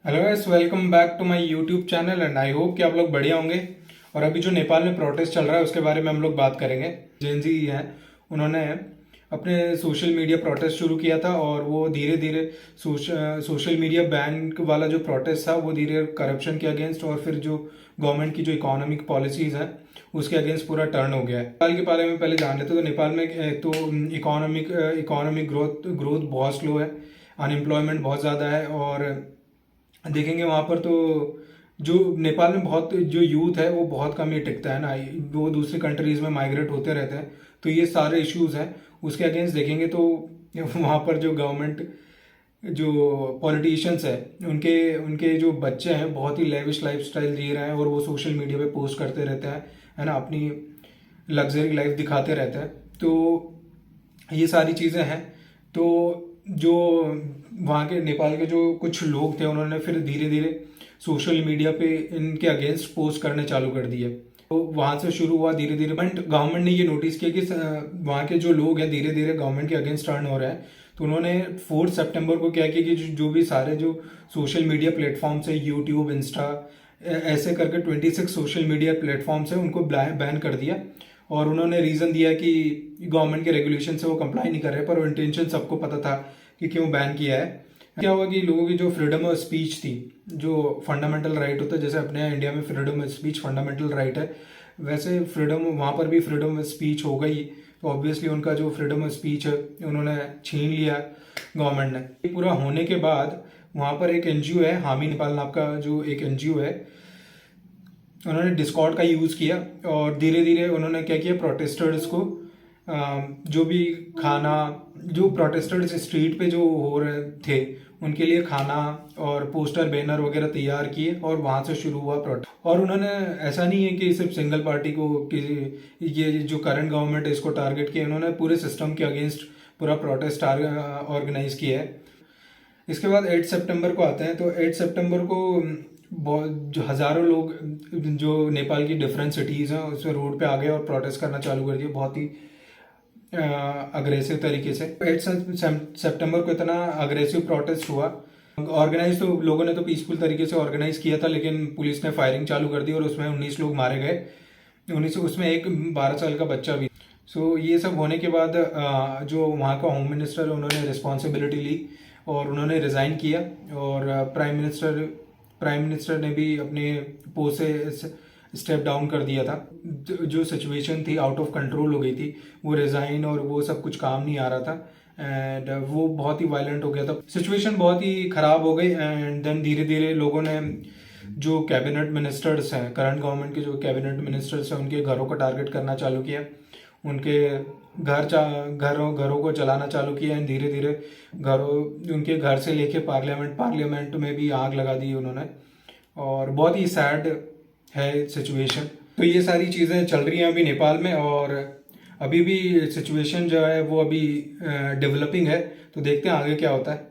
Hello guys, welcome back to my YouTube channel and I hope कि आप लोग बढ़िया होंगे। और अभी जो नेपाल में प्रोटेस्ट चल रहा है उसके बारे में हम लोग बात करेंगे। जेनजी हैं, उन्होंने अपने सोशल मीडिया प्रोटेस्ट शुरू किया था और वो धीरे धीरे सोशल मीडिया बैन वाला जो प्रोटेस्ट था वो धीरे करप्शन के अगेंस्ट और फिर जो गवर्नमेंट की जो इकोनॉमिक पॉलिसीज हैं उसके अगेंस्ट पूरा टर्न हो गया है। नेपाल के बारे में पहले जान लेते तो नेपाल में एक तो इकोनॉमिक ग्रोथ बहुत स्लो है, अनएम्प्लॉयमेंट बहुत ज़्यादा है। और देखेंगे वहाँ पर तो जो नेपाल में बहुत जो यूथ है वो बहुत कम ही टिकता है ना, वो दूसरी कंट्रीज में माइग्रेट होते रहते हैं। तो ये सारे इश्यूज हैं, उसके अगेंस्ट देखेंगे तो वहाँ पर जो गवर्नमेंट जो पॉलिटिशियंस है उनके उनके जो बच्चे हैं बहुत ही लेविश लाइफस्टाइल जी रहे हैं और वो सोशल मीडिया पे पोस्ट करते रहते हैं, है ना, अपनी लग्जरी लाइफ दिखाते रहते हैं। तो ये सारी चीज़ें हैं। तो जो वहाँ के नेपाल के जो कुछ लोग थे उन्होंने फिर धीरे धीरे सोशल मीडिया पे इनके अगेंस्ट पोस्ट करने चालू कर दिए। तो वहाँ से शुरू हुआ धीरे धीरे, बट गवर्नमेंट ने ये नोटिस किया कि वहाँ के जो लोग हैं धीरे धीरे गवर्नमेंट के अगेंस्ट टर्न हो रहे हैं। तो उन्होंने 4 सितंबर को क्या किया कि जो भी सारे जो सोशल मीडिया प्लेटफॉर्म्स है, यूट्यूब, इंस्टा, ऐसे करके 26 सोशल मीडिया प्लेटफॉर्म्स है उनको बैन कर दिया। और उन्होंने रीज़न दिया कि गवर्नमेंट के रेगुलेशन से वो कंप्लाई नहीं कर रहे, पर वो इंटेंशन सबको पता था कि क्यों बैन किया है। क्या हुआ कि लोगों की जो फ्रीडम ऑफ स्पीच थी, जो फंडामेंटल राइट होता है, जैसे अपने यहाँ इंडिया में freedom of speech fundamental right है, वैसे फ्रीडम वहाँ पर भी फ्रीडम ऑफ स्पीच हो गई। तो ऑब्वियसली उनका जो फ्रीडम ऑफ स्पीच है उन्होंने छीन लिया गवर्नमेंट ने। ये पूरा होने के बाद वहाँ पर एक एनजीओ है, हामी नेपाल नाम का जो एक एनजीओ है, उन्होंने डिस्कॉर्ड का यूज़ किया और धीरे धीरे उन्होंने क्या किया, प्रोटेस्टर्स को जो भी खाना, जो प्रोटेस्टर्स स्ट्रीट पे जो हो रहे थे उनके लिए खाना और पोस्टर बैनर वगैरह तैयार किए और वहाँ से शुरू हुआ प्रोटेस्ट। और उन्होंने ऐसा नहीं है कि सिर्फ सिंगल पार्टी को कि ये जो करंट गवर्नमेंट है इसको टारगेट किया, उन्होंने पूरे सिस्टम के अगेंस्ट पूरा प्रोटेस्ट ऑर्गेनाइज किया है। इसके बाद 8 सितंबर को आते हैं। तो 8 सितंबर को बहुत जो हज़ारों लोग जो नेपाल की डिफरेंट सिटीज़ हैं उसमें रोड पे आ गए और प्रोटेस्ट करना चालू कर दिया बहुत ही अग्रेसिव तरीके से। 8 सितंबर को इतना अग्रेसिव प्रोटेस्ट हुआ। ऑर्गेनाइज तो लोगों ने तो पीसफुल तरीके से ऑर्गेनाइज किया था, लेकिन पुलिस ने फायरिंग चालू कर दी और उसमें 19 लोग मारे गए। 19, उसमें एक 12 साल का बच्चा भी। सो ये सब होने के बाद जो वहाँ का होम मिनिस्टर है उन्होंने रिस्पॉन्सिबिलिटी ली और उन्होंने रिज़ाइन किया। और प्राइम मिनिस्टर ने भी अपने पोस्ट से स्टेप डाउन कर दिया था। जो सिचुएशन थी आउट ऑफ कंट्रोल हो गई थी, वो रिज़ाइन और वो सब कुछ काम नहीं आ रहा था एंड वो बहुत ही वायलेंट हो गया था, सिचुएशन बहुत ही ख़राब हो गई। एंड देन धीरे धीरे लोगों ने जो कैबिनेट मिनिस्टर्स हैं, करंट गवर्नमेंट के जो कैबिनेट मिनिस्टर्स हैं, उनके घरों को टारगेट करना चालू किया, उनके घरों को चलाना चालू किया एंड धीरे धीरे उनके घर से लेके पार्लियामेंट में भी आग लगा दी उन्होंने। और बहुत ही सैड है सिचुएशन। तो ये सारी चीज़ें चल रही हैं अभी नेपाल में और अभी भी सिचुएशन जो है वो अभी डेवलपिंग है। तो देखते हैं आगे क्या होता है।